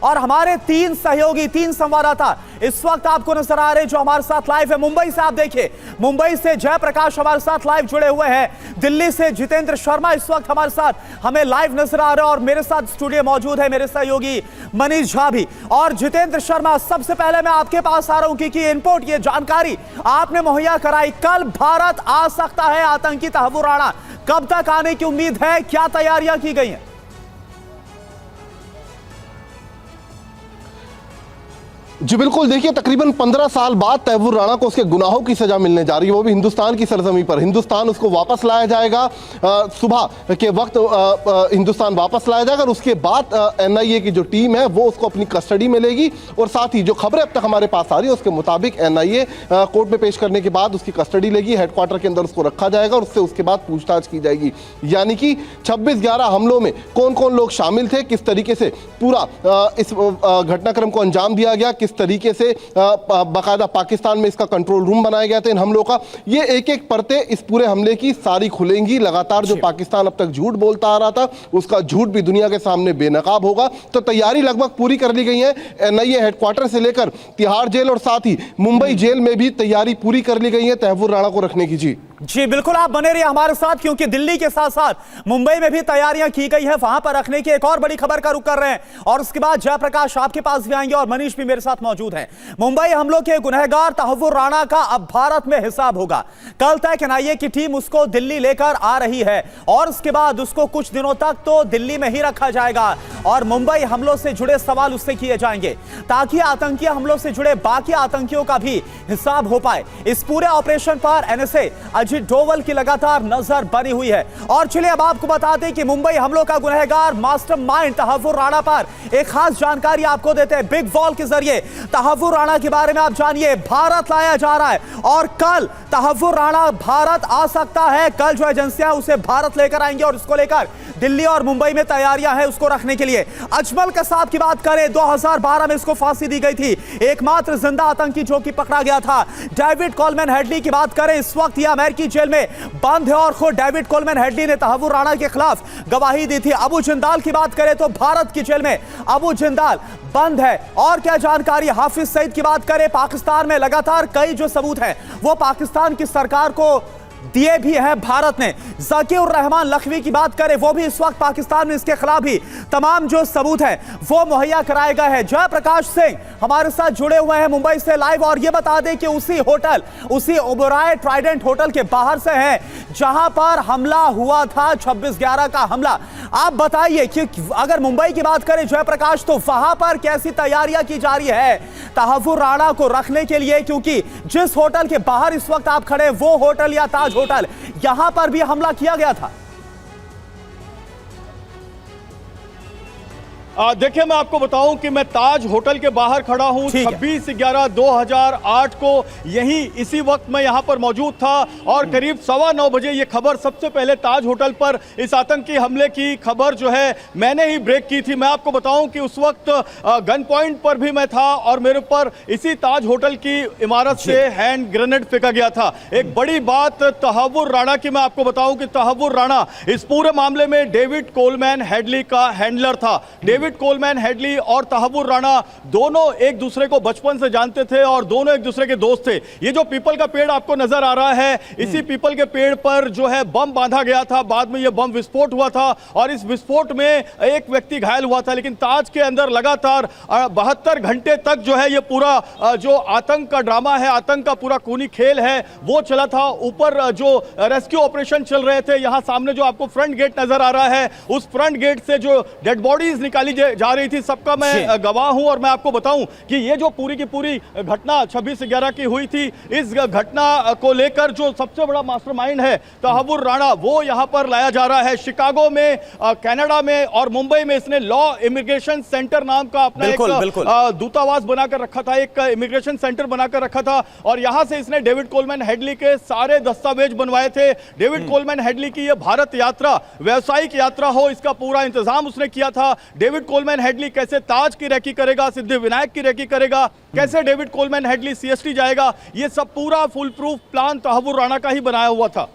और हमारे 3 सहयोगी, 3 संवाददाता इस वक्त आपको नजर आ रहे जो हमारे साथ लाइव है। मुंबई से आप देखिए, मुंबई से जयप्रकाश हमारे साथ लाइव जुड़े हुए हैं। दिल्ली से जितेंद्र शर्मा इस वक्त हमारे साथ हमें लाइव नजर आ रहे हैं और मेरे साथ स्टूडियो मौजूद है मेरे सहयोगी मनीष झा भी। और जितेंद्र शर्मा, सबसे पहले मैं आपके पास आ रहा हूं क्योंकि इनपुट, ये जानकारी आपने मुहैया कराई। कल भारत आ सकता है आतंकी तहव्वुर राणा, कब तक आने की उम्मीद है, क्या तैयारियां की गई हैं? जी बिल्कुल, देखिए तकरीबन 15 साल बाद तहव्वुर राणा को उसके गुनाहों की सजा मिलने जा रही है, वो भी हिंदुस्तान की सरजमी पर। हिंदुस्तान उसको वापस लाया जाएगा, सुबह के वक्त हिंदुस्तान वापस लाया जाएगा और उसके बाद एनआईए की जो टीम है वो उसको अपनी कस्टडी में लेगी। और साथ ही जो खबरें अब तक हमारे पास आ रही है उसके मुताबिक एनआईए कोर्ट में पेश करने के बाद उसकी कस्टडी लेगी, हेडक्वार्टर के अंदर उसको रखा जाएगा और उससे उसके बाद पूछताछ की जाएगी। यानी कि 26/11 हमलों में कौन कौन लोग शामिल थे, किस तरीके से पूरा इस घटनाक्रम को अंजाम दिया गया, किस तरीके से बाकायदा पाकिस्तान में इसका कंट्रोल रूम बनाया गया था इन हमलों का, ये एक एक परतें इस पूरे हमले की सारी खुलेंगी। लगातार जो पाकिस्तान अब तक झूठ बोलता आ रहा था उसका झूठ भी दुनिया के सामने बेनकाब होगा। तो तैयारी लगभग पूरी कर ली गई है। एनआईए हेडक्वार्टर से लेकर तिहाड़ जेल और साथ ही मुंबई जेल में भी तैयारी पूरी कर ली गई है तहव्वुर राणा को रखने की। जी बिल्कुल, आप बने रहिए हमारे साथ क्योंकि दिल्ली के साथ साथ मुंबई में भी तैयारियां की गई है वहां पर रखने की। एक और बड़ी खबर का रुख कर रहे हैं और उसके बाद जयप्रकाश आपके पास भी आएंगे और मनीष भी मेरे साथ मौजूद हैं। मुंबई हमलों के गुनहगार तहव्वुर राणा का अब भारत में हिसाब होगा। कल तक एनआईए की टीम उसको दिल्ली लेकर आ रही है और उसके बाद उसको कुछ दिनों तक तो दिल्ली में ही रखा जाएगा और मुंबई हमलों से जुड़े सवाल उससे किए जाएंगे ताकि आतंकी हमलों से जुड़े बाकी आतंकियों का भी हिसाब हो पाए। इस पूरे ऑपरेशन पर एनएसए अजीत डोवल की लगातार नजर बनी हुई है। और चलिए अब आपको बता दें कि मुंबई हमलों का गुनहगार मास्टरमाइंड तहव्वुर राणा पर एक खास जानकारी आपको देते हैं बिग वॉल के जरिए। तहव्वुर राणा के बारे में आप जानिए, भारत लाया जा रहा है और कल तहव्वुर राणा भारत आ सकता है। कल जो एजेंसियां उसे भारत लेकर आएंगे और उसको लेकर दिल्ली और मुंबई में तैयारियां हैं उसको रखने के लिए। अजमल कसाब की बात करें, 2012 में इसको फांसी दी गई थी, एकमात्र जिंदा आतंकी जो कि पकड़ा गया था। डेविड कोलमैन हेडली की बात करें, इस वक्त यह अमेरिकी जेल में बंद है और खुद डेविड कोलमैन हेडली ने तहव्वुर राणा के खिलाफ गवाही दी थी। अबू जिंदाल की बात करें तो भारत की जेल में अबू जिंदाल बंद है। और क्या जानकारी, हाफिज सईद की बात करें, पाकिस्तान में लगातार कई जो सबूत हैं वो पाकिस्तान की सरकार को दिए भी है भारत ने। ज़कीउर रहमान लखवी की बात करें, वो भी इस वक्त पाकिस्तान में इसके खिलाफ भी तमाम जो सबूत हैं वो मुहैया कराए गए हैं। जयप्रकाश सिंह हमारे साथ जुड़े हुए हैं मुंबई से लाइव और ये बता दें कि उसी होटल, उसी ओबराय ट्राइडेंट होटल के बाहर से है जहां पर हमला हुआ था, 26/11 का हमला। आप बताइए कि अगर मुंबई की बात करें जयप्रकाश, तो वहां पर कैसी तैयारियां की जा रही है तहव्वुर राणा को रखने के लिए, क्योंकि जिस होटल के बाहर इस वक्त आप खड़े वो होटल या ताज होटल, यहां पर भी हमला किया गया था। देखिए मैं आपको बताऊं कि मैं ताज होटल के बाहर खड़ा हूं। 26/11/2008 को यही इसी वक्त मैं यहां पर मौजूद था और करीब 9:15 बजे ये खबर सबसे पहले ताज होटल पर इस आतंकी हमले की खबर जो है मैंने ही ब्रेक की थी। मैं आपको बताऊं कि उस वक्त गन पॉइंट पर भी मैं था और मेरे ऊपर इसी ताज होटल की इमारत से हैंड ग्रेनेड फेंका गया था। एक बड़ी बात तहव्वुर राणा की मैं आपको बताऊं कि तहव्वुर राणा इस पूरे मामले में डेविड कोलमैन हेडली का हैंडलर था। डेविड कोलमैन हेडली और तहव्वुर राणा दोनों एक दूसरे को बचपन से जानते थे और दोनों एक दूसरे के दोस्त थे। ये जो पीपल का पेड़ आपको नजर आ रहा है, इसी पीपल के पेड़ पर जो है बम बांधा गया था। बाद में यह बम विस्फोट हुआ था और इस विस्फोट में एक व्यक्ति घायल हुआ था। लेकिन ताज के अंदर लगातार 72 घंटे तक जो है ये पूरा जो आतंक का ड्रामा है, आतंक का पूरा खूनी खेल है वो चला था। ऊपर जो रेस्क्यू ऑपरेशन चल रहे थे, यहां सामने जो आपको फ्रंट गेट नजर आ रहा है, उस फ्रंट गेट से जो डेड बॉडीज निकाली जा रही थी, सबका मैं गवाह हूं। और मैं आपको बताऊं कि ये जो पूरी की पूरी घटना 26/11 की हुई थी, इस घटना को लेकर जो सबसे बड़ा मास्टरमाइंड है तहव्वुर राणा, वो यहां पर लाया जा रहा है। शिकागो में, कनाडा में और मुंबई में इसने लॉ इमिग्रेशन सेंटर नाम का अपना एक दूतावास बनाकर रखा था, एक इमिग्रेशन सेंटर बनाकर रखा था और यहां से इसने डेविड कोलमैन हेडली के सारे दस्तावेज बनवाए थे। डेविड कोलमैन हेडली की यह भारत यात्रा व्यावसायिक यात्रा हो, इसका पूरा इंतजाम उसने किया था। डेविड कोलमैन हेडली कैसे ताज की रैकी करेगा, सिद्धिविनायक की रैकी करेगा, कैसे डेविड कोलमैन हेडली सीएसटी जाएगा, ये सब पूरा full proof plan Tahawwur Rana का ही बनाया हुआ था।